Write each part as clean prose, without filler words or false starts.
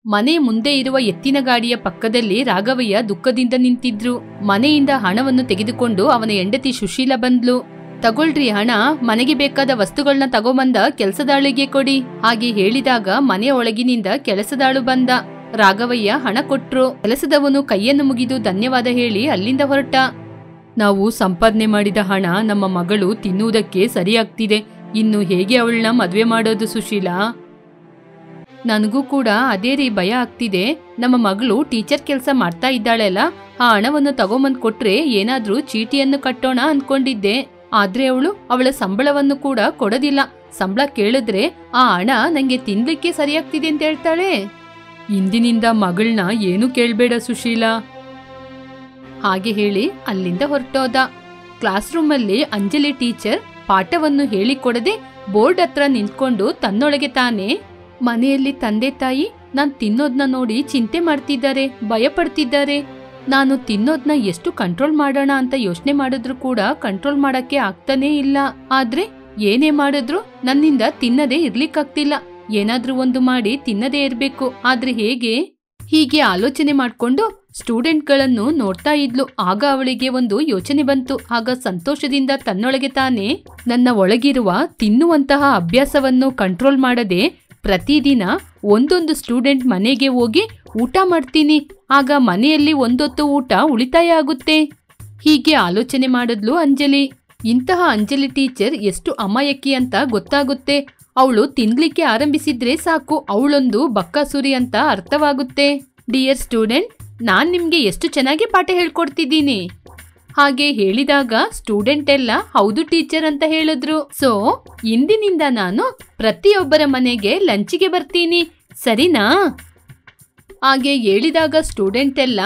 ಮನೆ ಮುಂದೆ ಇರುವ ಎತ್ತಿನ ಗಾಡಿಯ ಪಕ್ಕದಲ್ಲಿ ರಾಘವಯ್ಯ ದುಃಖದಿಂದ ನಿಂತಿದ್ರು. ಮನೆಯಿಂದ ಹಣವನ್ನು ತೆಗೆದುಕೊಂಡು ಅವನ ಹೆಂಡತಿ ಸುಶೀಲಾ ಬಂದ್ಲು. ತಗೊಳ್ರಿ ಹಣ, ಮನೆಗೆ ಬೇಕಾದ ವಸ್ತುಗಳನ್ನ ತಗೊಂಬಂದ ಕೆಲಸದಾಳಿಗೆ ಕೊಡಿ. ಹಾಗೆ ಹೇಳಿದಾಗ ಮನೆಯ ಒಳಗಿನಿಂದ ಕೆಲಸದಾಳು ಬಂದ. ರಾಘವಯ್ಯ ಹಣ ಕೊಟ್ರು. ಕೆಲಸದವನು ಕೈಯನ್ನು ಮುಗಿದು ಧನ್ಯವಾದ ಹೇಳಿ ಅಲ್ಲಿಂದ ಹೊರಟ. ನಾವು ಸಂಪಾದನೆ ಮಾಡಿದ ಹಣ ನಮ್ಮ ಮಗಳು ತಿನ್ನುವುದಕ್ಕೆ ಸರಿಯಾಗ್ತಿದೆ. ಇನ್ನು ಹೇಗೆ ಅವಳನ್ನ ಮದ್ವೆ ಮಾಡೋದು ಸುಶೀಲಾ? ನನಗೂ ಕೂಡ ಅದೇ ರೀ ಭಯ ಆಗ್ತಿದೆ. ನಮ್ಮ ಮಗಳು ಟೀಚರ್ ಕೆಲಸ ಮಾಡ್ತಾ ಇದ್ದಾಳೆಲ್ಲ, ಆ ಹಣವನ್ನು ತಗೊಂಬಂದ್ ಕೊಟ್ರೆ ಏನಾದ್ರೂ ಚೀಟಿಯನ್ನು ಕಟ್ಟೋಣ ಅನ್ಕೊಂಡಿದ್ದೆ. ಆದ್ರೆ ಅವಳ ಸಂಬಳವನ್ನು ಕೂಡ ಕೊಡೋದಿಲ್ಲ. ಸಂಬಳ ಕೇಳಿದ್ರೆ ಆ ಹಣ ನಂಗೆ ತಿನ್ಲಿಕ್ಕೆ ಸರಿಯಾಗ್ತಿದೆ ಅಂತ ಹೇಳ್ತಾಳೆ. ಇಂದಿನಿಂದ ಮಗಳನ್ನ ಏನು ಕೇಳ್ಬೇಡ ಸುಶೀಲಾ. ಹಾಗೆ ಹೇಳಿ ಅಲ್ಲಿಂದ ಹೊರಟೋದ. ಕ್ಲಾಸ್ ರೂಮಲ್ಲಿ ಅಂಜಲಿ ಟೀಚರ್ ಪಾಠವನ್ನು ಹೇಳಿಕೊಡದೆ ಬೋರ್ಡ್ ಹತ್ರ ನಿಂತ್ಕೊಂಡು ತನ್ನೊಳಗೆ ತಾನೇ, ಮನೆಯಲ್ಲಿ ತಂದೆ ತಾಯಿ ನಾನ್ ತಿನ್ನೋದ್ನ ನೋಡಿ ಚಿಂತೆ ಮಾಡ್ತಿದ್ದಾರೆ, ಭಯ ಪಡ್ತಿದ್ದಾರೆ. ನಾನು ತಿನ್ನೋದ್ನ ಎಷ್ಟು ಕಂಟ್ರೋಲ್ ಮಾಡೋಣ ಅಂತ ಯೋಚನೆ ಮಾಡಿದ್ರು ಕೂಡ ಕಂಟ್ರೋಲ್ ಮಾಡಕ್ಕೆ ಆಗ್ತಾನೇ ಇಲ್ಲ. ಆದ್ರೆ ಏನೇ ಮಾಡಿದ್ರು ನನ್ನಿಂದ ತಿನ್ನದೇ ಇರ್ಲಿಕ್ಕಾಗ್ತಿಲ್ಲ. ಏನಾದ್ರೂ ಒಂದು ಮಾಡಿ ತಿನ್ನದೇ ಇರ್ಬೇಕು. ಆದ್ರೆ ಹೇಗೆ? ಹೀಗೆ ಆಲೋಚನೆ ಮಾಡ್ಕೊಂಡು ಸ್ಟೂಡೆಂಟ್ಗಳನ್ನು ನೋಡ್ತಾ ಇದ್ಲು. ಆಗ ಅವಳಿಗೆ ಒಂದು ಯೋಚನೆ ಬಂತು. ಆಗ ಸಂತೋಷದಿಂದ ತನ್ನೊಳಗೆ ತಾನೇ, ನನ್ನ ಒಳಗಿರುವ ತಿನ್ನುವಂತಹ ಅಭ್ಯಾಸವನ್ನು ಕಂಟ್ರೋಲ್ ಮಾಡದೆ ಪ್ರತಿದಿನ ಒಂದೊಂದು ಸ್ಟೂಡೆಂಟ್ ಮನೆಗೆ ಹೋಗಿ ಊಟ ಮಾಡ್ತೀನಿ. ಆಗ ಮನೆಯಲ್ಲಿ ಒಂದೊತ್ತು ಊಟ ಉಳಿತಾಯ ಆಗುತ್ತೆ. ಹೀಗೆ ಆಲೋಚನೆ ಮಾಡಿದ್ಲು ಅಂಜಲಿ. ಇಂತಹ ಅಂಜಲಿ ಟೀಚರ್ ಎಷ್ಟು ಅಮಾಯಕಿ ಅಂತ ಗೊತ್ತಾಗುತ್ತೆ. ಅವಳು ತಿನ್ಲಿಕ್ಕೆ ಆರಂಭಿಸಿದ್ರೆ ಸಾಕು, ಅವಳೊಂದು ಬಕ್ಕಾಸುರಿ ಅಂತ ಅರ್ಥವಾಗುತ್ತೆ. ಡಿಯರ್ ಸ್ಟೂಡೆಂಟ್, ನಾನ್ ನಿಮ್ಗೆ ಎಷ್ಟು ಚೆನ್ನಾಗಿ ಪಾಠ ಹೇಳ್ಕೊಡ್ತಿದ್ದೀನಿ. ಹಾಗೆ ಹೇಳಿದಾಗ ಸ್ಟೂಡೆಂಟ್ ಎಲ್ಲ ಹೌದು ಟೀಚರ್ ಅಂತ ಹೇಳಿದ್ರು. ಸೊ ಇಂದಿನಿಂದ ನಾನು ಪ್ರತಿಯೊಬ್ಬರ ಮನೆಗೆ ಲಂಚಿಗೆ ಬರ್ತೀನಿ, ಸರಿನಾ? ಹಾಗೆ ಹೇಳಿದಾಗ ಸ್ಟೂಡೆಂಟ್ ಎಲ್ಲ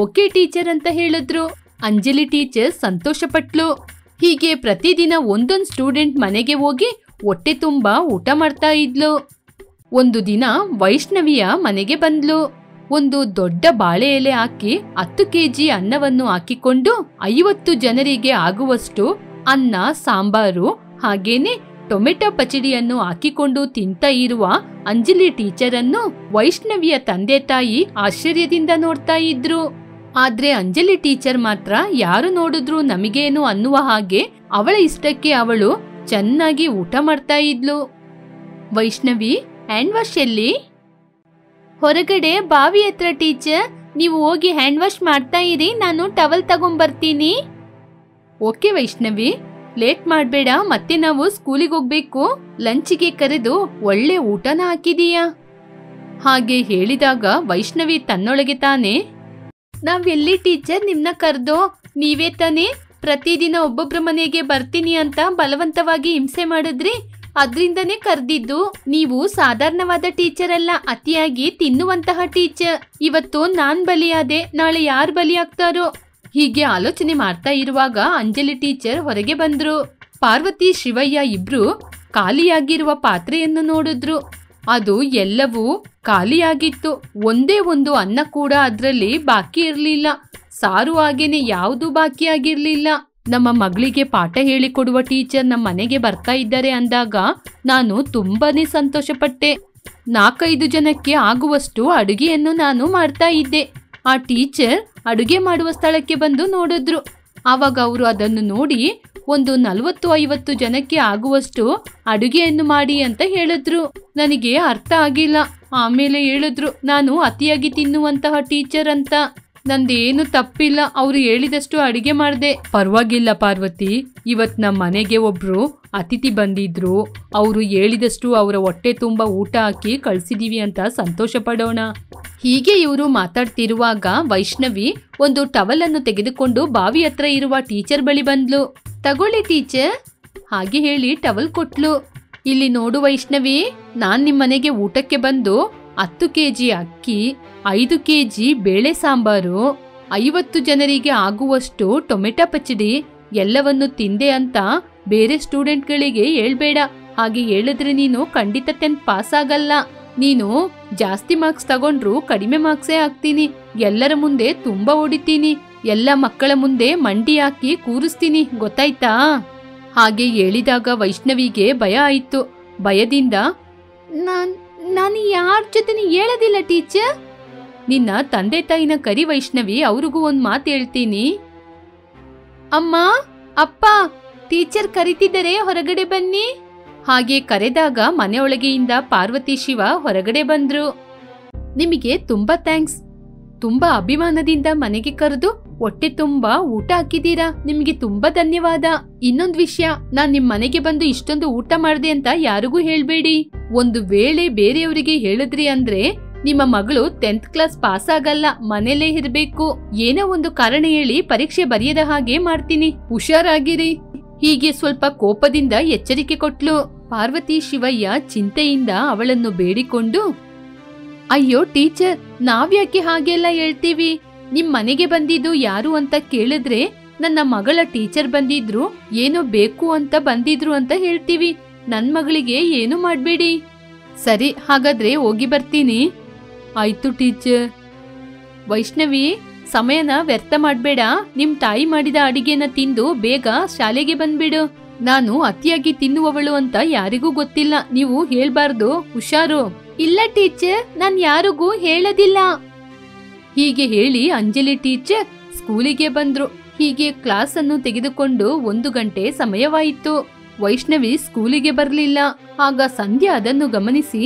ಓಕೆ ಟೀಚರ್ ಅಂತ ಹೇಳಿದ್ರು. ಅಂಜಲಿ ಟೀಚರ್ ಸಂತೋಷ ಪಟ್ಲು. ಹೀಗೆ ಪ್ರತಿದಿನ ಒಂದೊಂದು ಸ್ಟೂಡೆಂಟ್ ಮನೆಗೆ ಹೋಗಿ ಹೊಟ್ಟೆ ತುಂಬಾ ಊಟ ಮಾಡ್ತಾ ಇದ್ಲು. ಒಂದು ದಿನ ವೈಷ್ಣವಿಯ ಮನೆಗೆ ಬಂದ್ಲು. ಒಂದು ದೊಡ್ಡ ಬಾಳೆ ಎಲೆ ಹಾಕಿ 10 kg ಅನ್ನವನ್ನು ಹಾಕಿಕೊಂಡು 50 ಜನರಿಗೆ ಆಗುವಷ್ಟು ಅನ್ನ, ಸಾಂಬಾರು ಹಾಗೇನೆ ಟೊಮೆಟೊ ಪಚಡಿಯನ್ನು ಹಾಕಿಕೊಂಡು ತಿಂತ ಇರುವ ಅಂಜಲಿ ಟೀಚರ್ ಅನ್ನು ವೈಷ್ಣವಿಯ ತಂದೆ ತಾಯಿ ಆಶ್ಚರ್ಯದಿಂದ ನೋಡ್ತಾ ಇದ್ರು. ಆದ್ರೆ ಅಂಜಲಿ ಟೀಚರ್ ಮಾತ್ರ ಯಾರು ನೋಡಿದ್ರು ನಮಗೇನು ಅನ್ನುವ ಹಾಗೆ ಅವಳ ಇಷ್ಟಕ್ಕೆ ಅವಳು ಚೆನ್ನಾಗಿ ಊಟ ಮಾಡ್ತಾ ಇದ್ಲು. ವೈಷ್ಣವಿ, ಹ್ಯಾಂಡ್ ವಾಶ್ ಎಲ್ಲಿ? ಹೊರಗಡೆ ಬಾವಿ ಹತ್ರ ಟೀಚರ್, ನೀವು ಹೋಗಿ ಹ್ಯಾಂಡ್ ವಾಶ್ ಮಾಡ್ತಾ ಇರಿ, ನಾನು ಟವಲ್ ತಗೊಂಡ್ಬರ್ತೀನಿ. ಓಕೆ ವೈಷ್ಣವಿ, ಲೇಟ್ ಮಾಡಬೇಡ, ಮತ್ತೆ ನಾವು ಸ್ಕೂಲಿಗೆ ಹೋಗ್ಬೇಕು. ಲಂಚಿಗೆ ಕರೆದು ಒಳ್ಳೆ ಊಟನ ಹಾಕಿದೀಯಾ? ಹಾಗೆ ಹೇಳಿದಾಗ ವೈಷ್ಣವಿ ತನ್ನೊಳಗೆ ತಾನೇ, ನಾವೆಲ್ಲಿ ಟೀಚರ್ ನಿಮ್ನ ಕರೆದೋ? ನೀವೇ ತಾನೇ ಪ್ರತಿದಿನ ಒಬ್ಬೊಬ್ರ ಮನೆಗೆ ಬರ್ತೀನಿ ಅಂತ ಬಲವಂತವಾಗಿ ಹಿಂಸೆ ಮಾಡಿದ್ರಿ, ಅದ್ರಿಂದನೇ ಕರೆದಿದ್ದು. ನೀವು ಸಾಧಾರಣವಾದ ಟೀಚರ್ ಅಲ್ಲ, ಅತಿಯಾಗಿ ತಿನ್ನುವಂತಹ ಟೀಚರ್. ಇವತ್ತು ನಾನ್ ಬಲಿಯಾದೆ, ನಾಳೆ ಯಾರು ಬಲಿಯಾಗ್ತಾರೋ? ಹೀಗೆ ಆಲೋಚನೆ ಮಾಡ್ತಾ ಇರುವಾಗ ಅಂಜಲಿ ಟೀಚರ್ ಹೊರಗೆ ಬಂದ್ರು. ಪಾರ್ವತಿ, ಶಿವಯ್ಯ ಇಬ್ರು ಖಾಲಿಯಾಗಿರುವ ಪಾತ್ರೆಯನ್ನು ನೋಡಿದ್ರು. ಅದು ಎಲ್ಲವೂ ಖಾಲಿಯಾಗಿತ್ತು. ಒಂದೇ ಒಂದು ಅನ್ನ ಕೂಡ ಅದ್ರಲ್ಲಿ ಬಾಕಿ ಇರ್ಲಿಲ್ಲ. ಸಾರು ಹಾಗೇನೆ ಯಾವುದು ಬಾಕಿ ಆಗಿರ್ಲಿಲ್ಲ. ನಮ್ಮ ಮಗಳಿಗೆ ಪಾಠ ಹೇಳಿಕೊಡುವ ಟೀಚರ್ ನಮ್ಮ ಮನೆಗೆ ಬರ್ತಾ ಇದ್ದಾರೆ ಅಂದಾಗ ನಾನು ತುಂಬಾನೇ ಸಂತೋಷ ಪಟ್ಟೆ. 4-5 ಜನಕ್ಕೆ ಆಗುವಷ್ಟು ಅಡುಗೆಯನ್ನು ನಾನು ಮಾಡ್ತಾ ಇದ್ದೆ. ಆ ಟೀಚರ್ ಅಡುಗೆ ಮಾಡುವ ಸ್ಥಳಕ್ಕೆ ಬಂದು ನೋಡಿದ್ರು. ಆವಾಗ ಅವರು ಅದನ್ನು ನೋಡಿ ಒಂದು 40-50 ಜನಕ್ಕೆ ಆಗುವಷ್ಟು ಅಡುಗೆಯನ್ನು ಮಾಡಿ ಅಂತ ಹೇಳಿದ್ರು. ನನಗೆ ಅರ್ಥ ಆಗಿಲ್ಲ. ಆಮೇಲೆ ಹೇಳಿದ್ರು ನಾನು ಅತಿಯಾಗಿ ತಿನ್ನುವಂತಹ ಟೀಚರ್ ಅಂತ. ನಂದೇನು ತಪ್ಪಿಲ್ಲ, ಅವ್ರು ಹೇಳಿದಷ್ಟು ಅಡಿಗೆ ಮಾಡಿದೆ. ಪರವಾಗಿಲ್ಲ ಪಾರ್ವತಿ, ಇವತ್ ನಮ್ಮ ಮನೆಗೆ ಒಬ್ರು ಅತಿಥಿ ಬಂದಿದ್ರು. ಅವರು ಹೇಳಿದಷ್ಟು ಅವರ ಹೊಟ್ಟೆ ತುಂಬ ಊಟ ಹಾಕಿ ಕಳ್ಸಿದೀವಿ ಅಂತ ಸಂತೋಷ ಪಡೋಣ. ಹೀಗೆ ಇವರು ಮಾತಾಡ್ತಿರುವಾಗ ವೈಷ್ಣವಿ ಒಂದು ಟವಲ್ ಅನ್ನು ತೆಗೆದುಕೊಂಡು ಬಾವಿ ಹತ್ರ ಇರುವ ಟೀಚರ್ ಬಳಿ ಬಂದ್ಲು. ತಗೊಳ್ಳಿ ಟೀಚರ್, ಹಾಗೆ ಹೇಳಿ ಟವಲ್ ಕೊಟ್ಲು. ಇಲ್ಲಿ ನೋಡು ವೈಷ್ಣವಿ, ನಾನ್ ನಿಮ್ ಮನೆಗೆ ಊಟಕ್ಕೆ ಬಂದು 10 kg ಅಕ್ಕಿ, 5 kg ಬೇಳೆ ಸಾಂಬಾರು, 50 ಜನರಿಗೆ ಆಗುವಷ್ಟು ಟೊಮೆಟೊ ಪಚಡಿ ಎಲ್ಲವನ್ನು ತಿಂದೆ ಅಂತ ಬೇರೆ ಸ್ಟೂಡೆಂಟ್ಗಳಿಗೆ ಹೇಳ್ಬೇಡ. ಹಾಗೆ ಹೇಳಿದ್ರೆ ನೀನು ಖಂಡಿತ 10th ಪಾಸ್ ಆಗಲ್ಲ. ನೀನು ಜಾಸ್ತಿ ಮಾರ್ಕ್ಸ್ ತಗೊಂಡ್ರು ಕಡಿಮೆ ಮಾರ್ಕ್ಸೇ ಹಾಕ್ತೀನಿ. ಎಲ್ಲರ ಮುಂದೆ ತುಂಬಾ ಹೊಡಿತೀನಿ. ಎಲ್ಲ ಮಕ್ಕಳ ಮುಂದೆ ಮಂಡಿ ಹಾಕಿ ಕೂರಿಸ್ತೀನಿ, ಗೊತ್ತಾಯ್ತಾ? ಹಾಗೆ ಹೇಳಿದಾಗ ವೈಷ್ಣವಿಗೆ ಭಯ ಆಯ್ತು. ಭಯದಿಂದ ನಾನು ಯಾರ ಜೊತೆನೂ ಹೇಳೋದಿಲ್ಲ ಟೀಚರ್. ನಿನ್ನ ತಂದೆ ತಾಯಿನ ಕರಿ ವೈಷ್ಣವಿ, ಅವ್ರಿಗೂ ಒಂದ್ ಮಾತು ಹೇಳ್ತೀನಿ. ಅಮ್ಮ, ಅಪ್ಪ, ಟೀಚರ್ ಕರಿತಿದ್ದಾರೆ, ಹೊರಗಡೆ ಬನ್ನಿ. ಹಾಗೆ ಕರೆದಾಗ ಮನೆಯೊಳಗೆಯಿಂದ ಪಾರ್ವತಿ ಶಿವ ಹೊರಗಡೆ ಬಂದ್ರು. ನಿಮಗೆ ತುಂಬಾ ಥ್ಯಾಂಕ್ಸ್. ತುಂಬಾ ಅಭಿಮಾನದಿಂದ ಮನೆಗೆ ಕರೆದು ಹೊಟ್ಟೆ ತುಂಬಾ ಊಟ ಹಾಕಿದೀರಾ. ನಿಮ್ಗೆ ತುಂಬಾ ಧನ್ಯವಾದ. ಇನ್ನೊಂದ್ ವಿಷಯ, ನಾನ್ ನಿಮ್ ಮನೆಗೆ ಬಂದು ಇಷ್ಟೊಂದು ಊಟ ಮಾಡ್ದೆ ಅಂತ ಯಾರಿಗೂ ಹೇಳ್ಬೇಡಿ. ಒಂದು ವೇಳೆ ಬೇರೆಯವರಿಗೆ ಹೇಳಿದ್ರಿ ಅಂದ್ರೆ ನಿಮ್ಮ ಮಗಳು 10th ಕ್ಲಾಸ್ ಪಾಸ್ ಆಗಲ್ಲ, ಮನೇಲೇ ಇರ್ಬೇಕು. ಏನೋ ಒಂದು ಕಾರಣ ಹೇಳಿ ಪರೀಕ್ಷೆ ಬರೆಯದ ಹಾಗೆ ಮಾಡ್ತೀನಿ, ಹುಷಾರಾಗಿರಿ. ಹೀಗೆ ಸ್ವಲ್ಪ ಕೋಪದಿಂದ ಎಚ್ಚರಿಕೆ ಕೊಟ್ಲು. ಪಾರ್ವತಿ ಶಿವಯ್ಯ ಚಿಂತೆಯಿಂದ ಅವಳನ್ನು ಬೇಡಿಕೊಂಡು, ಅಯ್ಯೋ ಟೀಚರ್, ನಾವ್ಯಾಕೆ ಹಾಗೆಲ್ಲ ಹೇಳ್ತೀವಿ? ನಿಮ್ ಮನೆಗೆ ಬಂದಿದ್ದು ಯಾರು ಅಂತ ಕೇಳಿದ್ರೆ ನನ್ನ ಮಗಳ ಟೀಚರ್ ಬಂದಿದ್ರು, ಏನೋ ಬೇಕು ಅಂತ ಬಂದಿದ್ರು ಅಂತ ಹೇಳ್ತೀವಿ. ನನ್ ಮಗಳಿಗೆ ಏನು ಮಾಡ್ಬೇಡಿ. ಸರಿ, ಹಾಗಾದ್ರೆ ಹೋಗಿ ಬರ್ತೀನಿ. ಆಯ್ತು ಟೀಚರ್. ವೈಷ್ಣವಿ, ಸಮಯನ ವ್ಯರ್ಥ ಮಾಡ್ಬೇಡ. ನಿಮ್ ತಾಯಿ ಮಾಡಿದ ಅಡಿಗೆನ ತಿಂದು ಬೇಗ ಶಾಲೆಗೆ ಬಂದ್ಬಿಡು. ನಾನು ಅತಿಯಾಗಿ ತಿನ್ನುವವಳು ಅಂತ ಯಾರಿಗೂ ಗೊತ್ತಿಲ್ಲ, ನೀವು ಹೇಳ್ಬಾರ್ದು, ಹುಷಾರು. ಇಲ್ಲ ಟೀಚರ್, ನಾನ್ ಯಾರಿಗೂ ಹೇಳೋದಿಲ್ಲ. ಹೀಗೆ ಹೇಳಿ ಅಂಜಲಿ ಟೀಚರ್ ಸ್ಕೂಲಿಗೆ ಬಂದ್ರು. ಹೀಗೆ ಕ್ಲಾಸ್ ಅನ್ನು ತೆಗೆದುಕೊಂಡು 1 ಗಂಟೆ ಸಮಯವಾಯಿತು. ವೈಷ್ಣವಿ ಸ್ಕೂಲಿಗೆ ಬರ್ಲಿಲ್ಲ. ಆಗ ಸಂಧ್ಯಾ ಅದನ್ನು ಗಮನಿಸಿ,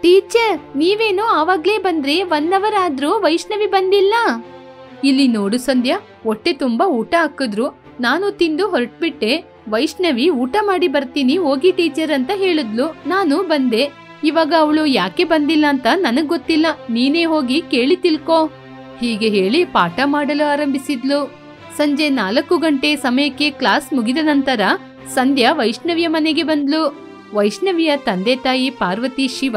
ಟೀಚರ್, ನೀವೇನೋ ಆವಾಗ್ಲೇ ಬಂದ್ರಿ, 1 ಅವರ್ ಆದ್ರೂ ವೈಷ್ಣವಿ ಬಂದಿಲ್ಲ. ಇಲ್ಲಿ ನೋಡು ಸಂಧ್ಯಾ, ಹೊಟ್ಟೆ ತುಂಬಾ ಊಟ ಹಾಕಿದ್ರು, ನಾನು ತಿಂದು ಹೊರಟ್ಬಿಟ್ಟೆ. ವೈಷ್ಣವಿ ಊಟ ಮಾಡಿ ಬರ್ತೀನಿ ಹೋಗಿ ಟೀಚರ್ ಅಂತ ಹೇಳಿದ್ಲು, ನಾನು ಬಂದೆ. ಇವಾಗ ಅವಳು ಯಾಕೆ ಬಂದಿಲ್ಲ ಅಂತ ನನಗ್ ಗೊತ್ತಿಲ್ಲ, ನೀನೇ ಹೋಗಿ ಕೇಳಿ ತಿಳ್ಕೊ. ಹೀಗೆ ಹೇಳಿ ಪಾಠ ಮಾಡಲು ಆರಂಭಿಸಿದ್ಲು. ಸಂಜೆ 4 ಗಂಟೆ ಸಮಯಕ್ಕೆ ಕ್ಲಾಸ್ ಮುಗಿದ ನಂತರ ಸಂಧ್ಯಾ ವೈಷ್ಣವಿಯ ಮನೆಗೆ ಬಂದ್ಲು. ವೈಷ್ಣವಿಯ ತಂದೆ ತಾಯಿ ಪಾರ್ವತಿ ಶಿವ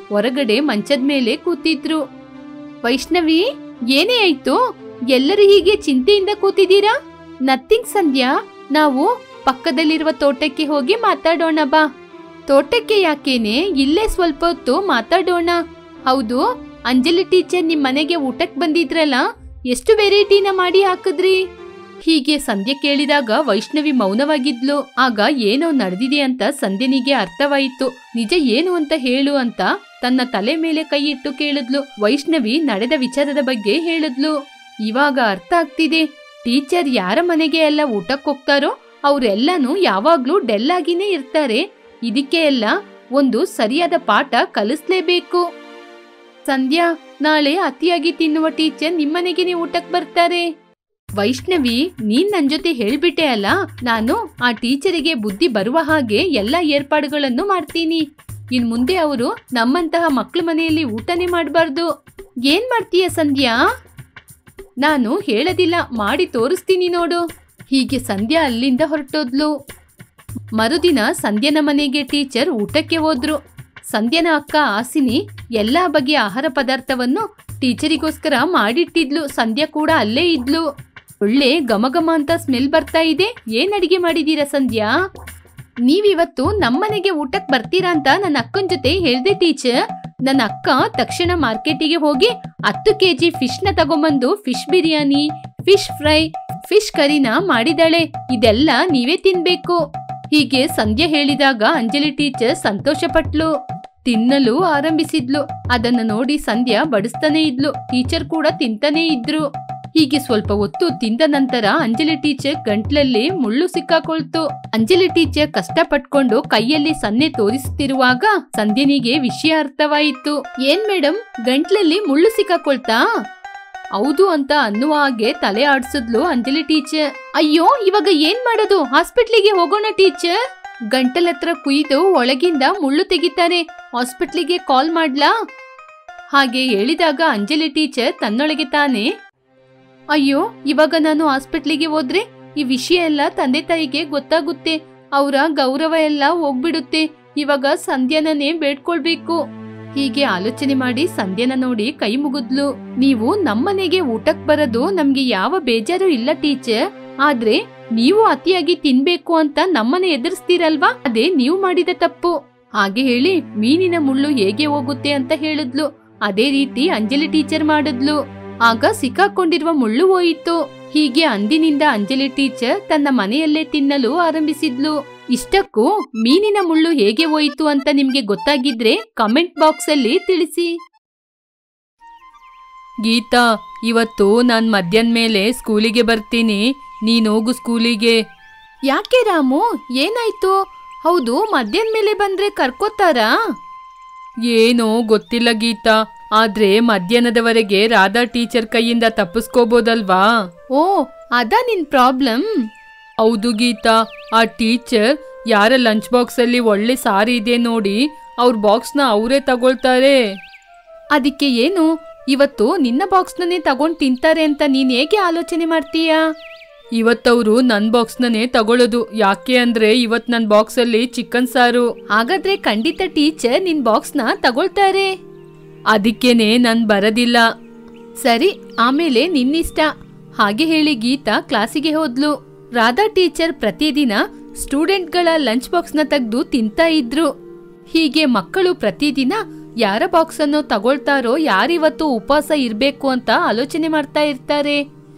ಹೊರಗಡೆ ಮಂಚದ ಮೇಲೆ ಕೂತಿದ್ರು. ವೈಷ್ಣವಿ, ಏನೇ ಆಯ್ತು? ಎಲ್ಲರೂ ಹೀಗೆ ಚಿಂತೆಯಿಂದ ಕೂತಿದ್ದೀರಾ? ನಥಿಂಗ್ ಸಂಧ್ಯಾ, ನಾವು ಪಕ್ಕದಲ್ಲಿರುವ ತೋಟಕ್ಕೆ ಹೋಗಿ ಮಾತಾಡೋಣ ಬಾ. ತೋಟಕ್ಕೆ ಯಾಕೇನೆ, ಇಲ್ಲೇ ಸ್ವಲ್ಪ ಹೊತ್ತು ಮಾತಾಡೋಣ. ಹೌದು, ಅಂಜಲಿ ಟೀಚರ್ ನಿಮ್ ಮನೆಗೆ ಊಟಕ್ಕೆ ಬಂದಿದ್ರಲ್ಲ, ಎಷ್ಟು ವೆರೈಟಿನ ಮಾಡಿ ಹಾಕಿದ್ರಿ? ಹೀಗೆ ಸಂಧ್ಯೆ ಕೇಳಿದಾಗ ವೈಷ್ಣವಿ ಮೌನವಾಗಿದ್ಲು. ಆಗ ಏನೋ ನಡೆದಿದೆ ಅಂತ ಸಂಧ್ಯನಿಗೆ ಅರ್ಥವಾಯಿತು. ನಿಜ ಏನು ಅಂತ ಹೇಳು ಅಂತ ತನ್ನ ತಲೆ ಮೇಲೆ ಕೈ ಇಟ್ಟು ಕೇಳಿದ್ಲು. ವೈಷ್ಣವಿ ನಡೆದ ವಿಚಾರದ ಬಗ್ಗೆ ಹೇಳಿದ್ಲು. ಇವಾಗ ಅರ್ಥ ಆಗ್ತಿದೆ, ಟೀಚರ್ ಯಾರ ಮನೆಗೆ ಎಲ್ಲ ಊಟಕ್ಕೆ ಹೋಗ್ತಾರೋ ಅವ್ರೆಲ್ಲಾನು ಯಾವಾಗ್ಲೂ ಡೆಲ್ ಆಗಿನೇ ಇರ್ತಾರೆ. ಇದಕ್ಕೆ ಎಲ್ಲ ಒಂದು ಸರಿಯಾದ ಪಾಠ ಕಲಿಸ್ಲೇಬೇಕು. ಸಂಧ್ಯಾ, ನಾಳೆ ಅತಿಯಾಗಿ ತಿನ್ನುವ ಟೀಚರ್ ನಿಮ್ಮನೆಗೆ ಊಟಕ್ಕೆ ಬರ್ತಾರೆ. ವೈಷ್ಣವಿ, ನೀನ್ ನನ್ ಜೊತೆ ಹೇಳ್ಬಿಟ್ಟೆ ಅಲ್ಲ, ನಾನು ಆ ಟೀಚರಿಗೆ ಬುದ್ಧಿ ಬರುವ ಹಾಗೆ ಎಲ್ಲಾ ಏರ್ಪಾಡುಗಳನ್ನು ಮಾಡ್ತೀನಿ. ಇನ್ ಮುಂದೆ ಅವರು ನಮ್ಮಂತಹ ಮಕ್ಳ ಮನೆಯಲ್ಲಿ ಊಟನೇ ಮಾಡಬಾರ್ದು. ಏನ್ ಮಾಡ್ತೀಯ ಸಂಧ್ಯಾ? ನಾನು ಹೇಳೋದಿಲ್ಲ, ಮಾಡಿ ತೋರಿಸ್ತೀನಿ ನೋಡು. ಹೀಗೆ ಸಂಧ್ಯಾ ಅಲ್ಲಿಂದ ಹೊರಟೋದ್ಲು. ಮರುದಿನ ಸಂಧ್ಯನ ಮನೆಗೆ ಟೀಚರ್ ಊಟಕ್ಕೆ ಹೋದ್ರು. ಸಂಧ್ಯನ ಅಕ್ಕ ಹಾಸಿನಿ ಎಲ್ಲಾ ಬಗೆಯ ಆಹಾರ ಪದಾರ್ಥವನ್ನು ಟೀಚರಿಗೋಸ್ಕರ ಮಾಡಿಟ್ಟಿದ್ಲು. ಸಂಧ್ಯಾ ಕೂಡ ಅಲ್ಲೇ ಇದ್ಲು. ಒಳ್ಳೆ ಘಮಘಮ ಅಂತ ಸ್ಮೆಲ್ ಬರ್ತಾ ಇದೆ. ಏನ್ ಅಡಿಗೆ ಮಾಡಿದೀರಾ ಸಂಧ್ಯಾ? ನೀವಿವತ್ತು ನಮ್ಮನೆಗೆ ಊಟಕ್ಕೆ ಬರ್ತೀರಾ ಅಂತ ನನ್ನ ಅಕ್ಕನ ಜೊತೆ ಹೇಳ್ದೆ ಟೀಚರ್. ನನ್ನ ಅಕ್ಕ ತಕ್ಷಣ ಮಾರ್ಕೆಟಿಗೆ ಹೋಗಿ 10 kg ಫಿಶ್ ನ ತಗೊಂಬಂದು fish biryani, fish fry, fish ಕರಿನ ಮಾಡಿದಾಳೆ. ಇದೆಲ್ಲ ನೀವೇ ತಿನ್ಬೇಕು. ಹೀಗೆ ಸಂಧ್ಯಾ ಹೇಳಿದಾಗ ಅಂಜಲಿ ಟೀಚರ್ ಸಂತೋಷ ಪಟ್ಲು. ತಿನ್ನಲು ಆರಂಭಿಸಿದ್ಲು. ಅದನ್ನು ನೋಡಿ ಸಂಧ್ಯಾ ಬಡಿಸ್ತಾನೆ ಇದ್ಲು. ಟೀಚರ್ ಕೂಡ ತಿಂತಾನೆ ಇದ್ರು. ಹೀಗೆ ಸ್ವಲ್ಪ ಹೊತ್ತು ತಿಂದ ನಂತರ ಅಂಜಲಿ ಟೀಚರ್ ಗಂಟ್ಲಲ್ಲಿ ಮುಳ್ಳು ಸಿಕ್ಕಾಕೊಳ್ತು. ಅಂಜಲಿ ಟೀಚರ್ ಕಷ್ಟ ಪಟ್ಕೊಂಡು ಕೈಯಲ್ಲಿ ಸನ್ನೆ ತೋರಿಸುತ್ತಿರುವಾಗ ಸಂಧ್ಯನಿಗೆ ವಿಷಯ ಅರ್ಥವಾಯಿತು. ಏನ್ ಮೇಡಮ್, ಗಂಟ್ಲಲ್ಲಿ ಮುಳ್ಳು ಸಿಕ್ಕಾಕೊಳ್ತಾ? ಹೌದು ಅಂತ ಅನ್ನುವ ಹಾಗೆ ತಲೆ ಆಡ್ಸಿದ್ಲು ಅಂಜಲಿ ಟೀಚರ್. ಅಯ್ಯೋ, ಇವಾಗ ಏನ್ ಮಾಡೋದು? ಹಾಸ್ಪಿಟ್ಲಿಗೆ ಹೋಗೋಣ ಟೀಚರ್. ಗಂಟಲ ಹತ್ರ ಕುಯ್ದು ಒಳಗಿಂದ ಮುಳ್ಳು ತೆಗಿತಾರೆ. ಹಾಸ್ಪಿಟ್ಲಿಗೆ ಕಾಲ್ ಮಾಡ್ಲಾ? ಹಾಗೆ ಹೇಳಿದಾಗ ಅಂಜಲಿ ಟೀಚರ್ ತನ್ನೊಳಗೆ ತಾನೇ, ಅಯ್ಯೋ, ಇವಾಗ ನಾನು ಹಾಸ್ಪಿಟ್ಲಿಗೆ ಹೋದ್ರೆ ಈ ವಿಷಯ ಎಲ್ಲ ತಂದೆ ತಾಯಿಗೆ ಗೊತ್ತಾಗುತ್ತೆ. ಅವರ ಗೌರವ ಎಲ್ಲ ಹೋಗ್ಬಿಡುತ್ತೆ. ಇವಾಗ ಸಂಧ್ಯಾನೇ ಬೇಡ್ಕೊಳ್ಬೇಕು. ಹೀಗೆ ಆಲೋಚನೆ ಮಾಡಿ ಸಂಧ್ಯನ ನೋಡಿ ಕೈ ಮುಗಿದ್ಲು. ನೀವು ನಮ್ಮನೆಗೆ ಊಟಕ್ ಬರೋದು ನಮ್ಗೆ ಯಾವ ಬೇಜಾರು ಇಲ್ಲ ಟೀಚರ್. ಆದ್ರೆ ನೀವು ಅತಿಯಾಗಿ ತಿನ್ಬೇಕು ಅಂತ ನಮ್ಮನೆ ಎದುರಿಸ್ತೀರಲ್ವಾ, ಅದೇ ನೀವು ಮಾಡಿದ ತಪ್ಪು. ಹಾಗೆ ಹೇಳಿ ಮೀನಿನ ಮುಳ್ಳು ಹೇಗೆ ಹೋಗುತ್ತೆ ಅಂತ ಹೇಳಿದ್ಲು. ಅದೇ ರೀತಿ ಅಂಜಲಿ ಟೀಚರ್ ಮಾಡಿದ್ಲು. ಆಗ ಸಿಕ್ಕಾಕೊಂಡಿರುವ ಮುಳ್ಳು ಹೋಯಿತು. ಹೀಗೆ ಅಂದಿನಿಂದ ಅಂಜಲಿ ಟೀಚರ್ ತನ್ನ ಮನೆಯಲ್ಲೇ ತಿನ್ನಲು ಆರಂಭಿಸಿದ್ಲು. ಇಷ್ಟಕ್ಕೂ ಮೀನಿನ ಮುಳ್ಳು ಹೇಗೆ ಹೋಯಿತು ಅಂತ ನಿಮ್ಗೆ ಗೊತ್ತಾಗಿದ್ರೆ ಕಮೆಂಟ್ ಬಾಕ್ಸ್ ಅಲ್ಲಿ ತಿಳಿಸಿ. ಗೀತಾ, ಇವತ್ತು ನಾನ್ ಮಧ್ಯಾಹ್ನ ಮೇಲೆ ಸ್ಕೂಲಿಗೆ ಬರ್ತೀನಿ, ನೀನ್ ಹೋಗು ಸ್ಕೂಲಿಗೆ. ಯಾಕೆ ರಾಮು, ಏನಾಯ್ತು? ಹೌದು, ಮಧ್ಯಾಹ್ನ ಮೇಲೆ ಬಂದ್ರೆ ಕರ್ಕೋತಾರಾ? ಏನೋ ಗೊತ್ತಿಲ್ಲ ಗೀತಾ, ಆದ್ರೆ ಮಧ್ಯಾಹ್ನದವರೆಗೆ ರಾಧಾ ಟೀಚರ್ ಕೈಯಿಂದ ತಪ್ಪಿಸ್ಕೋಬೋದಲ್ವಾ? ಓ, ಅದಾ ನಿನ್ ಪ್ರಾಬ್ಲಮ್? ಹೌದು ಗೀತಾ, ಆ ಟೀಚರ್ ಯಾರ ಲಂಚ್ ಬಾಕ್ಸ್ ಅಲ್ಲಿ ಒಳ್ಳೆ ಸಾರಿ ಇದೆ ನೋಡಿ ಅವ್ರ ಬಾಕ್ಸ್ನ ಅವರೇ ತಗೊಳ್ತಾರೆ. ಅದಕ್ಕೆ ಏನು, ಇವತ್ತು ನಿನ್ನ ಬಾಕ್ಸ್ನೇ ತಗೊಂಡ್ ತಿಂತಾರೆ ಅಂತ ನೀನ್ ಹೇಗೆ ಆಲೋಚನೆ ಮಾಡ್ತೀಯಾ? ಇವತ್ತವರು ನನ್ ಬಾಕ್ಸ್ನೇ ತಗೊಳ್ಳೋದು. ಯಾಕೆ ಅಂದ್ರೆ ಇವತ್ ನನ್ ಬಾಕ್ಸ್ ಅಲ್ಲಿ ಚಿಕನ್ ಸಾರು. ಹಾಗಾದ್ರೆ ಖಂಡಿತ ಟೀಚರ್ ನಿನ್ ಬಾಕ್ಸ್ನ ತಗೊಳ್ತಾರೆ. ಅದಕ್ಕೇನೆ ನನ್ ಬರದಿಲ್ಲ. ಸರಿ, ಆಮೇಲೆ ನಿನ್ನಿಷ್ಟ. ಹಾಗೆ ಹೇಳಿ ಗೀತಾ ಕ್ಲಾಸಿಗೆ ಹೋದ್ಲು. ರಾಧಾ ಟೀಚರ್ ಪ್ರತಿದಿನ ಸ್ಟೂಡೆಂಟ್ಗಳ ಲಂಚ್ ಬಾಕ್ಸ್ನ ತೆಗೆದು ತಿಂತಾ ಇದ್ರು. ಹೀಗೆ ಮಕ್ಕಳು ಪ್ರತಿದಿನ ಯಾರ ಬಾಕ್ಸ್ ಅನ್ನು ತಗೊಳ್ತಾರೋ, ಯಾರಿವತ್ತು ಉಪವಾಸ ಇರ್ಬೇಕು ಅಂತ ಆಲೋಚನೆ ಮಾಡ್ತಾ ಇರ್ತಾರೆ.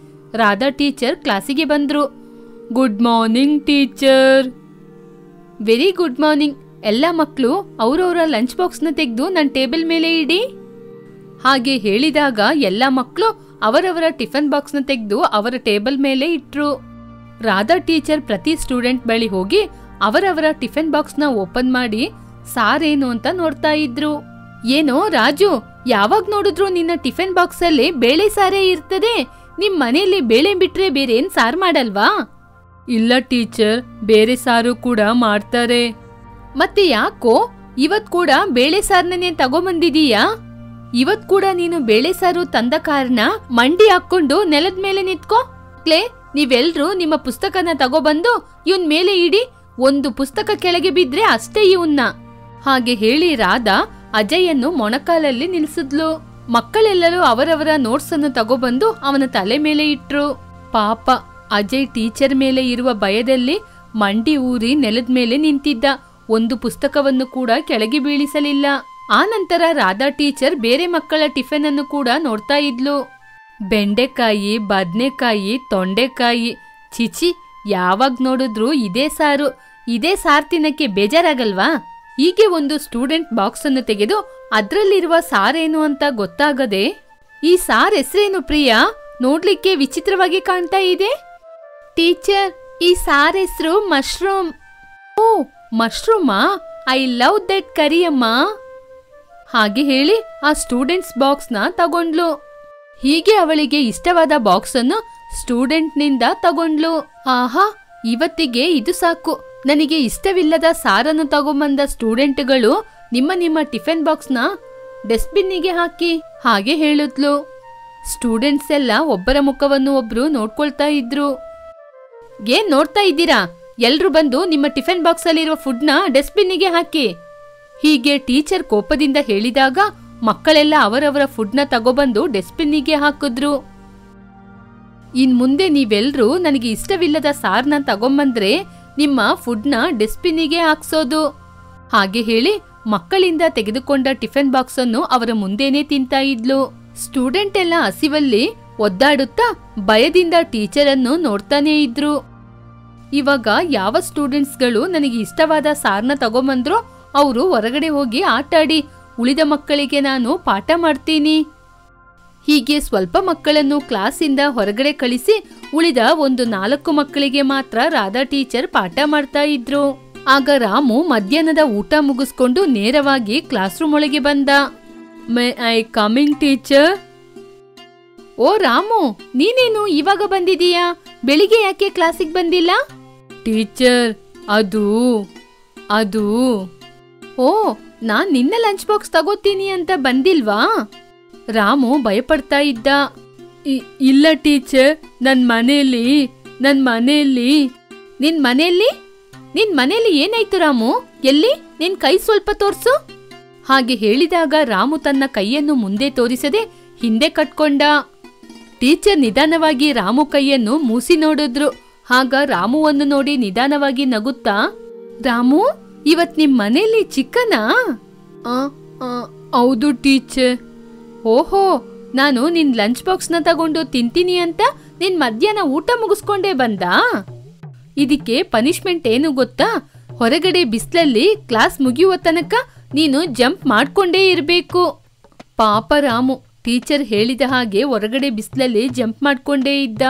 ರಾಧಾ ಟೀಚರ್ ಕ್ಲಾಸಿಗೆ ಬಂದ್ರು. Good morning teacher. Very good morning. ಎಲ್ಲ ಮಕ್ಕಳು ಅವರವರ ಲಂಚ್ ಬಾಕ್ಸ್ನ ತೆಗೆದು ನನ್ನ ಟೇಬಲ್ ಮೇಲೆ ಇಡಿ. ಹಾಗೆ ಹೇಳಿದಾಗ ಎಲ್ಲ ಮಕ್ಕಳು ಅವರವರ ಟಿಫನ್ ಬಾಕ್ಸ್ನ ತೆಗೆದು ಅವರ ಟೇಬಲ್ ಮೇಲೆ ಇಟ್ರು. ರಾಧಾ ಟೀಚರ್ ಪ್ರತಿ ಸ್ಟೂಡೆಂಟ್ ಬಳಿ ಹೋಗಿ ಅವರವರ ಟಿಫನ್ ಬಾಕ್ಸ್ನ ಓಪನ್ ಮಾಡಿ ಸಾರೇನು ಅಂತ ನೋಡ್ತಾ ಇದ್ರು. ಏನೋ ರಾಜು, ಯಾವಾಗ ನೋಡಿದ್ರು ನಿನ್ನ ಟಿಫನ್ ಬಾಕ್ಸ್ ಅಲ್ಲಿ ಬೇಳೆ ಸಾರೇ ಇರ್ತದೆ. ನಿಮ್ ಮನೆಯಲ್ಲಿ ಬೇಳೆ ಬಿಟ್ರೆ ಬೇರೆ ಏನ್ ಸಾರು ಮಾಡಲ್ವಾ? ಇಲ್ಲ ಟೀಚರ್, ಬೇರೆ ಸಾರು ಕೂಡ ಮಾಡ್ತಾರೆ. ಮತ್ತೆ ಯಾಕೋ ಇವತ್ ಕೂಡ ಬೇಳೆ ಸಾರನ್ನೇ ತಗೊಂಬಂದಿದೀಯಾ? ಇವತ್ ಕೂಡ ನೀನು ಬೇಳೆ ಸಾರು ತಂದ ಕಾರಣ ಮಂಡಿ ಹಾಕೊಂಡು ನೆಲದ ಮೇಲೆ ನಿಂತ್ಕೋ. ನೀವೆಲ್ರೂ ನಿಮ್ಮ ಪುಸ್ತಕನ ತಗೋಬಂದು ಇವನ್ ಮೇಲೆ ಇಡಿ. ಒಂದು ಪುಸ್ತಕ ಕೆಳಗೆ ಬಿದ್ರೆ ಅಷ್ಟೇ ಇವನ್ನ. ಹಾಗೆ ಹೇಳಿ ರಾಧಾ ಅಜಯನ್ನು ಮೊಣಕಾಲಲ್ಲಿ ನಿಲ್ಸಿದ್ಲು. ಮಕ್ಕಳೆಲ್ಲರೂ ಅವರವರ ನೋಟ್ಸ್ ಅನ್ನು ತಗೋಬಂದು ಅವನ ತಲೆ ಮೇಲೆ ಇಟ್ರು. ಪಾಪ ಅಜಯ್ ಟೀಚರ್ ಮೇಲೆ ಇರುವ ಭಯದಲ್ಲಿ ಮಂಡಿ ಊರಿ ನೆಲದ ಮೇಲೆ ನಿಂತಿದ್ದ. ಒಂದು ಪುಸ್ತಕವನ್ನು ಕೂಡ ಕೆಳಗೆ ಬೀಳಿಸಲಿಲ್ಲ. ಆ ನಂತರ ರಾಧಾ ಟೀಚರ್ ಬೇರೆ ಮಕ್ಕಳ ಟಿಫನ್ ಅನ್ನು ಕೂಡ ನೋಡ್ತಾ ಇದ್ಲು. ಬೆಂಡೆಕಾಯಿ, ಬದ್ನೆಕಾಯಿ, ತೊಂಡೆಕಾಯಿ, ಚಿಚಿ, ಯಾವಾಗ ನೋಡಿದ್ರು ಇದೇ ಸಾರು. ಇದೇ ಸಾರ್ ತಿನ್ನಕ್ಕೆ ಬೇಜಾರಾಗಲ್ವಾ? ಹೀಗೆ ಒಂದು ಸ್ಟೂಡೆಂಟ್ ಬಾಕ್ಸ್ ಅನ್ನು ತೆಗೆದು ಅದ್ರಲ್ಲಿರುವ ಸಾರೇನು ಅಂತ ಗೊತ್ತಾಗದೆ, ಈ ಸಾರ್ ಹೆಸರೇನು ಪ್ರಿಯಾ? ನೋಡ್ಲಿಕ್ಕೆ ವಿಚಿತ್ರವಾಗಿ ಕಾಣ್ತಾ ಇದೆ. ಟೀಚರ್, ಈ ಸಾರ್ ಹೆಸರು ಮಶ್ರೂಮ್. ಓ, ಮಶ್ರೂಮಾ? ಐ ಲವ್ ದಟ್ ಕರಿ ಅಮ್ಮ. ಹಾಗೆ ಹೇಳಿ ಆ ಸ್ಟೂಡೆಂಟ್ಸ್ ಬಾಕ್ಸ್ನ ತಗೊಂಡ್ಲು. ಹೀಗೆ ಅವಳಿಗೆ ಇಷ್ಟವಾದ ಬಾಕ್ಸ್ ಅನ್ನು ಸ್ಟೂಡೆಂಟ್ ನಿಂದ ತಗೊಂಡ್ಲು. ಆಹಾ, ಇವತ್ತಿಗೆ ಇದು ಸಾಕು. ನನಗೆ ಇಷ್ಟವಿಲ್ಲದ ಸಾರನ್ನು ತಗೊಂಬಂದ ಸ್ಟೂಡೆಂಟ್ಗಳು ನಿಮ್ಮ ನಿಮ್ಮ ಟಿಫನ್ ಬಾಕ್ಸ್ನ ಡಸ್ಟ್ಬಿನ್ನಿಗೆ ಹಾಕಿ. ಹಾಗೆ ಹೇಳಿದ್ಲು. ಸ್ಟೂಡೆಂಟ್ಸ್ ಎಲ್ಲ ಒಬ್ಬರ ಮುಖವನ್ನು ಒಬ್ರು ನೋಡ್ಕೊಳ್ತಾ ಇದ್ರು. ಏನ್ ನೋಡ್ತಾ ಇದ್ದೀರಾ? ಎಲ್ರು ಬಂದು ನಿಮ್ಮ ಟಿಫನ್ ಬಾಕ್ಸ್ ಅಲ್ಲಿರುವ ಫುಡ್ನ ಡಸ್ಟ್ಬಿನ್ನಿಗೆ ಹಾಕಿ. ಹೀಗೆ ಟೀಚರ್ ಕೋಪದಿಂದ ಹೇಳಿದಾಗ ಮಕ್ಕಳೆಲ್ಲ ಅವರವರ ಫುಡ್ನ ತಗೊಬಂದು ಡಸ್ಟ್ಬಿನ್ನಿಗೆ ಹಾಕಿದ್ರು. ಇನ್ ಮುಂದೆ ನೀವೆಲ್ರೂ ನನಗೆ ಇಷ್ಟವಿಲ್ಲದ ಸಾರ್ನ ತಗೊಂಬಂದ್ರೆ ನಿಮ್ಮ ಫುಡ್ನ ಡಸ್ಟ್ಬಿನ್ನಿಗೆ ಹಾಕ್ಸೋದು. ಹಾಗೆ ಹೇಳಿ ಮಕ್ಕಳಿಂದ ತೆಗೆದುಕೊಂಡ ಟಿಫನ್ ಬಾಕ್ಸ್ ಅನ್ನು ಅವರ ಮುಂದೆನೆ ತಿಂತಾ ಇದ್ಲು. ಸ್ಟೂಡೆಂಟ್ ಎಲ್ಲ ಹಸಿವಲ್ಲಿ ಒದ್ದಾಡುತ್ತಾ ಭಯದಿಂದ ಟೀಚರ್ ಅನ್ನು ನೋಡ್ತಾನೆ ಇದ್ರು. ಇವಾಗ ಯಾವ ಸ್ಟೂಡೆಂಟ್ಸ್ಗಳು ನನಗೆ ಇಷ್ಟವಾದ ಸಾರ್ನ ತಗೊಂಬಂದ್ರೋ ಅವರು ಹೊರಗಡೆ ಹೋಗಿ ಆಟಾಡಿ, ಉಳಿದ ಮಕ್ಕಳಿಗೆ ನಾನು ಪಾಠ ಮಾಡ್ತೀನಿ. ಹೀಗೆ ಸ್ವಲ್ಪ ಮಕ್ಕಳನ್ನು ಕ್ಲಾಸಿಂದ ಹೊರಗಡೆ ಕಳಿಸಿ ಉಳಿದ ಒಂದು 4 ಮಕ್ಕಳಿಗೆ ಮಾತ್ರ ರಾಧಾ ಟೀಚರ್ ಪಾಠ ಮಾಡ್ತಾ ಇದ್ರು. ಆಗ ರಾಮು ಮಧ್ಯಾಹ್ನದ ಊಟ ಮುಗಿಸ್ಕೊಂಡು ನೇರವಾಗಿ ಕ್ಲಾಸ್ ರೂಮ್ ಒಳಗೆ ಬಂದ. May I coming teacher? ಓ ರಾಮು, ನೀನೇನು ಇವಾಗ ಬಂದಿದೀಯಾ? ಬೆಳಿಗ್ಗೆ ಯಾಕೆ ಕ್ಲಾಸಿಗೆ ಬಂದಿಲ್ಲ? ಟೀಚರ್, ಅದು ಓ, ನಾನ್ ನಿನ್ನ ಲಂಚ್ ಬಾಕ್ಸ್ ತಗೋತೀನಿ ಅಂತ ಬಂದಿಲ್ವಾ? ರಾಮು ಭಯಪಡ್ತಾ ಇದ್ದ. ಇಲ್ಲ ಟೀಚರ್, ನಿನ್ ಮನೆಯಲ್ಲಿ ಏನಾಯ್ತು ರಾಮು? ಎಲ್ಲಿ? ನಿನ್ ಕೈ ಸ್ವಲ್ಪ ತೋರ್ಸು. ಹಾಗೆ ಹೇಳಿದಾಗ ರಾಮು ತನ್ನ ಕೈಯನ್ನು ಮುಂದೆ ತೋರಿಸದೆ ಹಿಂದೆ ಕಟ್ಕೊಂಡ. ಟೀಚರ್ ನಿಧಾನವಾಗಿ ರಾಮು ಕೈಯನ್ನು ಮೂಸಿ ನೋಡಿದ್ರು. ಆಗ ರಾಮುವನ್ನು ನೋಡಿ ನಿಧಾನವಾಗಿ ನಗುತ್ತಾ, ರಾಮು, ಇವತ್ ನಿಮ್ ಮನೆಯಲ್ಲಿ ಚಿಕನಾ? ಹೌದು ಟೀಚರ್. ಓಹೋ, ನಾನು ನಿನ್ ಲಂಚ್ ಬಾಕ್ಸ್ನ ತಗೊಂಡು ತಿಂತೀನಿ ಅಂತ ನಿನ್ ಮಧ್ಯಾಹ್ನ ಊಟ ಮುಗಿಸ್ಕೊಂಡೇ ಬಂದ. ಇದಕ್ಕೆ ಪನಿಷ್ಮೆಂಟ್ ಏನು ಗೊತ್ತಾ? ಹೊರಗಡೆ ಬಿಸಿಲಲ್ಲಿ ಕ್ಲಾಸ್ ಮುಗಿಯುವ ತನಕ ನೀನು ಜಂಪ್ ಮಾಡ್ಕೊಂಡೇ ಇರಬೇಕು. ಪಾಪ ರಾಮು ಟೀಚರ್ ಹೇಳಿದ ಹಾಗೆ ಹೊರಗಡೆ ಬಿಸಿಲಲ್ಲಿ ಜಂಪ್ ಮಾಡ್ಕೊಂಡೇ ಇದ್ದ.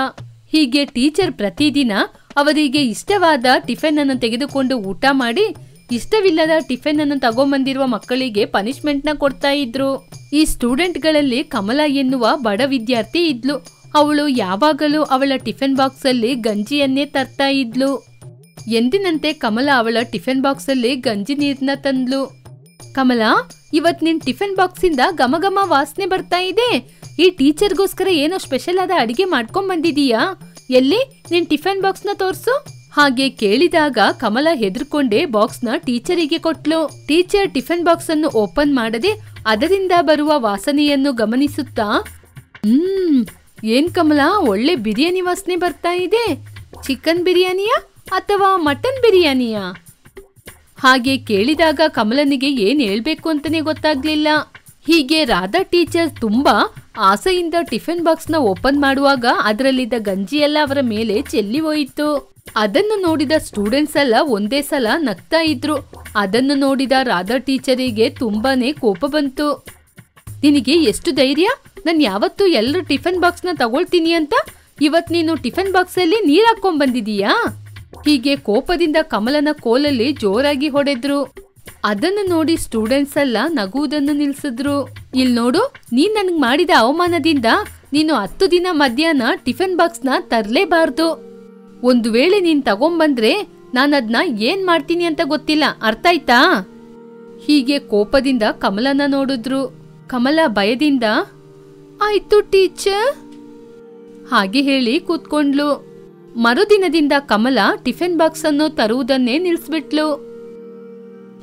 ಹೀಗೆ ಟೀಚರ್ ಪ್ರತಿದಿನ ಅವರಿಗೆ ಇಷ್ಟವಾದ ಟಿಫನ್ ಅನ್ನು ತೆಗೆದುಕೊಂಡು ಊಟ ಮಾಡಿ ಇಷ್ಟವಿಲ್ಲದ ಟಿಫನ್ ಅನ್ನು ತಗೊಂಬಂದಿರುವ ಮಕ್ಕಳಿಗೆ ಪನಿಷ್ಮೆಂಟ್ ನ ಕೊಡ್ತಾ ಇದ್ರು. ಈ ಸ್ಟೂಡೆಂಟ್ಗಳಲ್ಲಿ ಕಮಲಾ ಎನ್ನುವ ಬಡ ವಿದ್ಯಾರ್ಥಿ ಇದ್ಲು. ಅವಳು ಯಾವಾಗಲೂ ಅವಳ ಟಿಫನ್ ಬಾಕ್ಸ್ ಅಲ್ಲಿ ಗಂಜಿಯನ್ನೇ ತರ್ತಾ ಇದ್ಲು. ಎಂದಿನಂತೆ ಕಮಲಾ ಅವಳ ಟಿಫನ್ ಬಾಕ್ಸ್ ಅಲ್ಲಿ ಗಂಜಿ ನೀರ್ನ ತಂದ್ಲು. ಕಮಲಾ, ಇವತ್ ನಿನ್ ಟಿಫನ್ ಬಾಕ್ಸ್ ಇಂದ ಘಮ ವಾಸನೆ ಬರ್ತಾ ಇದೆ. ಈ ಟೀಚರ್ಗೋಸ್ಕರ ಏನೋ ಸ್ಪೆಷಲ್ ಆದ ಅಡಿಗೆ ಮಾಡ್ಕೊಂಡ್ ಬಂದಿದೀಯಾ? ಎಲ್ಲಿ ನಿನ್ ಟಿಫನ್ ಬಾಕ್ಸ್ ನ ತೋರ್ಸು. ಹಾಗೆ ಕೇಳಿದಾಗ ಕಮಲಾ ಹೆದರ್ಕೊಂಡೆ ಬಾಕ್ಸ್ ನ ಟೀಚರಿಗೆ ಕೊಟ್ಲು. ಟೀಚರ್ ಟಿಫನ್ ಬಾಕ್ಸ್ ಅನ್ನು ಓಪನ್ ಮಾಡದೆ ಅದರಿಂದ ಬರುವ ವಾಸನೆಯನ್ನು ಗಮನಿಸುತ್ತಾ, ಏನ್ ಕಮಲಾ, ಒಳ್ಳೆ ಬಿರಿಯಾನಿ ವಾಸನೆ ಬರ್ತಾ ಇದೆ. ಚಿಕನ್ ಬಿರಿಯಾನಿಯಾ ಅಥವಾ ಮಟನ್ ಬಿರಿಯಾನಿಯಾ? ಹಾಗೆ ಕೇಳಿದಾಗ ಕಮಲನಿಗೆ ಏನ್ ಹೇಳ್ಬೇಕು ಅಂತಾನೆ ಗೊತ್ತಾಗ್ಲಿಲ್ಲ. ಹೀಗೆ ರಾಧಾ ಟೀಚರ್ ತುಂಬಾ ಆಸೆಯಿಂದ ಟಿಫಿನ್ ಬಾಕ್ಸ್ ನ ಓಪನ್ ಮಾಡುವಾಗ ಅದರಲ್ಲಿದ್ದ ಗಂಜಿ ಎಲ್ಲ ಅವರ ಮೇಲೆ ಚೆಲ್ಲಿ ಹೋಯಿತು. ಅದನ್ನು ನೋಡಿದ ಸ್ಟೂಡೆಂಟ್ಸ್ ಎಲ್ಲ ಒಂದೇ ಸಲ ನಗ್ತಾ ಇದ್ರು. ಅದನ್ನು ನೋಡಿದ ರಾಧಾ ಟೀಚರಿಗೆ ತುಂಬಾನೇ ಕೋಪ ಬಂತು. ನಿನಗೆ ಎಷ್ಟು ಧೈರ್ಯ? ನಾನು ಯಾವತ್ತೂ ಎಲ್ಲರೂ ಟಿಫಿನ್ ಬಾಕ್ಸ್ ನ ತಗೊಳ್ತೀನಿ ಅಂತ ಇವತ್ ನೀನು ಟಿಫಿನ್ ಬಾಕ್ಸ್ ಅಲ್ಲಿ ನೀರ್ ಹಾಕೊಂಡ್ ಬಂದಿದೀಯಾ? ಹೀಗೆ ಕೋಪದಿಂದ ಕಮಲನ ಕೋಲಲ್ಲಿ ಜೋರಾಗಿ ಹೊಡೆದ್ರು. ಅದನ್ನು ನೋಡಿ ಸ್ಟೂಡೆಂಟ್ಸ್ ಎಲ್ಲ ನಗುವುದನ್ನು ನಿಲ್ಸಿದ್ರು. ಇಲ್ ನೋಡು, ನೀನ್ ನನಗ್ ಮಾಡಿದ ಅವಮಾನದಿಂದ ನೀನು 10 ದಿನ ಮಧ್ಯಾಹ್ನ ಟಿಫಿನ್ ಬಾಕ್ಸ್ ನ ತರ್ಲೇಬಾರ್ದು. ಒಂದು ವೇಳೆ ನೀನ್ ತಗೊಂಬಂದ್ರೆ ನಾನದ್ನ ಏನ್ ಮಾಡ್ತೀನಿ ಅಂತ ಗೊತ್ತಿಲ್ಲ, ಅರ್ಥ ಆಯ್ತಾ? ಹೀಗೆ ಕೋಪದಿಂದ ಕಮಲನ ನೋಡಿದ್ರು. ಕಮಲ ಭಯದಿಂದ ಆಯ್ತು ಟೀಚರ್ ಹಾಗೆ ಹೇಳಿ ಕೂತ್ಕೊಂಡ್ಲು. ಮರುದಿನದಿಂದ ಕಮಲ ಟಿಫಿನ್ ಬಾಕ್ಸ್ ಅನ್ನು ತರುವುದನ್ನೇ ನಿಲ್ಸ್ಬಿಟ್ಲು.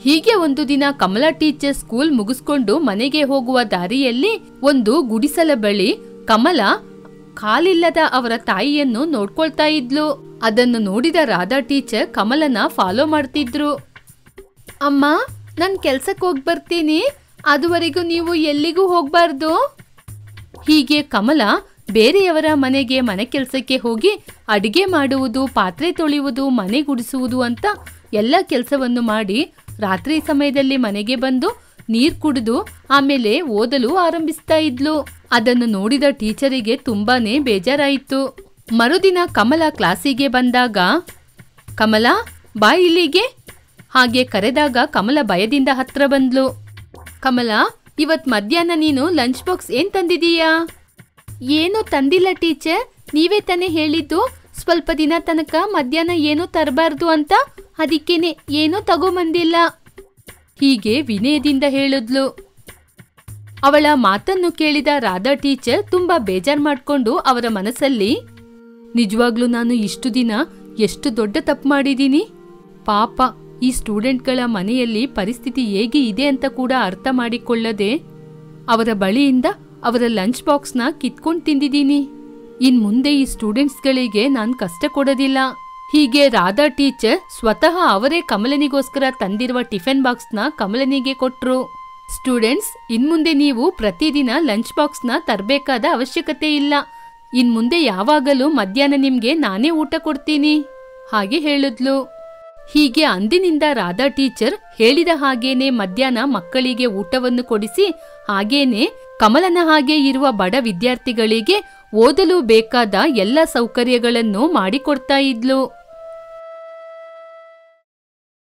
ಹೀಗೆ ಒಂದು ದಿನ ಕಮಲಾ ಟೀಚರ್ ಸ್ಕೂಲ್ ಮುಗಿಸ್ಕೊಂಡು ಮನೆಗೆ ಹೋಗುವ ದಾರಿಯಲ್ಲಿ ಒಂದು ಗುಡಿಸಲ ಬಳಿ ಕಮಲಾ ಕಾಲಿಲ್ಲದ ಅವರ ತಾಯಿಯನ್ನು ನೋಡ್ಕೊಳ್ತಾ ಇದ್ಲು. ಅದನ್ನು ನೋಡಿದ ರಾಧಾ ಟೀಚರ್ ಕಮಲನ ಫಾಲೋ ಮಾಡ್ತಿದ್ರು. ಅಮ್ಮ, ನಾನ್ ಕೆಲ್ಸಕ್ಕೆ ಹೋಗಿ ಬರ್ತೀನಿ, ಅದುವರೆಗೂ ನೀವು ಎಲ್ಲಿಗೂ ಹೋಗ್ಬಾರ್ದು. ಹೀಗೆ ಕಮಲಾ ಬೇರೆಯವರ ಮನೆಗೆ ಮನೆ ಕೆಲಸಕ್ಕೆ ಹೋಗಿ ಅಡಿಗೆ ಮಾಡುವುದು, ಪಾತ್ರೆ ತೊಳೆಯುವುದು, ಮನೆ ಗುಡಿಸುವುದು ಅಂತ ಎಲ್ಲ ಕೆಲಸವನ್ನು ಮಾಡಿ ರಾತ್ರಿ ಸಮಯದಲ್ಲಿ ಮನೆಗೆ ಬಂದು ನೀರ್ ಕುಡಿದು ಆಮೇಲೆ ಓದಲು ಆರಂಭಿಸ್ತಾ ಇದ್ಲು. ಅದನ್ನು ನೋಡಿದ ಟೀಚರಿಗೆ ತುಂಬಾನೇ ಬೇಜಾರಾಯಿತು. ಮರುದಿನ ಕಮಲಾ ಕ್ಲಾಸಿಗೆ ಬಂದಾಗ, ಕಮಲಾ ಬಾ ಇಲ್ಲಿಗೆ ಹಾಗೆ ಕರೆದಾಗ ಕಮಲಾ ಭಯದಿಂದ ಹತ್ರ ಬಂದ್ಲು. ಕಮಲಾ, ಇವತ್ ಮಧ್ಯಾಹ್ನ ನೀನು ಲಂಚ್ ಬಾಕ್ಸ್ ಏನ್ ತಂದಿದೀಯಾ? ಏನೂ ತಂದಿಲ್ಲ ಟೀಚರ್, ನೀವೇ ತಾನೇ ಹೇಳಿದ್ದು ಸ್ವಲ್ಪ ದಿನ ತನಕ ಮಧ್ಯಾಹ್ನ ಏನೂ ತರಬಾರ್ದು ಅಂತ, ಅದಕ್ಕೇನೆ ಏನೂ ತಗೊಂಬಂದಿಲ್ಲ. ಹೀಗೆ ವಿನಯದಿಂದ ಹೇಳಿದ್ಲು. ಅವಳ ಮಾತನ್ನು ಕೇಳಿದ ರಾಧಾ ಟೀಚರ್ ತುಂಬಾ ಬೇಜಾರ್ ಮಾಡ್ಕೊಂಡು ಅವರ ಮನಸ್ಸಲ್ಲಿ, ನಿಜವಾಗ್ಲೂ ನಾನು ಇಷ್ಟು ದಿನ ಎಷ್ಟು ದೊಡ್ಡ ತಪ್ಪು ಮಾಡಿದ್ದೀನಿ. ಪಾಪ ಈ ಸ್ಟೂಡೆಂಟ್ಗಳ ಮನೆಯಲ್ಲಿ ಪರಿಸ್ಥಿತಿ ಹೇಗೆ ಇದೆ ಅಂತ ಕೂಡ ಅರ್ಥ ಮಾಡಿಕೊಳ್ಳದೆ ಅವರ ಬಳಿಯಿಂದ ಅವರ ಲಂಚ್ ಬಾಕ್ಸ್ನ ಕಿತ್ಕೊಂಡು ತಿಂದಿದ್ದೀನಿ. ಇನ್ ಮುಂದೆ ಈ ಸ್ಟೂಡೆಂಟ್ಸ್ಗಳಿಗೆ ನಾನು ಕಷ್ಟ ಕೊಡೋದಿಲ್ಲ. ಹೀಗೆ ರಾಧಾ ಟೀಚರ್ ಸ್ವತಃ ಅವರೇ ಕಮಲನಿಗೋಸ್ಕರ ತಂದಿರುವ ಟಿಫಿನ್ ಬಾಕ್ಸ್ನ ಕಮಲನಿಗೆ ಕೊಟ್ರು. ಸ್ಟೂಡೆಂಟ್ಸ್, ಇನ್ಮುಂದೆ ನೀವು ಪ್ರತಿದಿನ ಲಂಚ್ ಬಾಕ್ಸ್ನ ತರಬೇಕಾದ ಅವಶ್ಯಕತೆ ಇಲ್ಲ. ಇನ್ಮುಂದೆ ಯಾವಾಗಲೂ ಮಧ್ಯಾಹ್ನ ನಿಮ್ಗೆ ನಾನೇ ಊಟ ಕೊಡ್ತೀನಿ ಹಾಗೆ ಹೇಳಿದ್ಲು. ಹೀಗೆ ಅಂದಿನಿಂದ ರಾಧಾ ಟೀಚರ್ ಹೇಳಿದ ಹಾಗೇನೆ ಮಧ್ಯಾಹ್ನ ಮಕ್ಕಳಿಗೆ ಊಟವನ್ನು ಕೊಡಿಸಿ ಹಾಗೇನೆ ಕಮಲನ ಹಾಗೆ ಇರುವ ಬಡ ವಿದ್ಯಾರ್ಥಿಗಳಿಗೆ ಓದಲು ಬೇಕಾದ ಎಲ್ಲ ಸೌಕರ್ಯಗಳನ್ನು ಮಾಡಿಕೊಡ್ತಾ ಇದ್ಲು.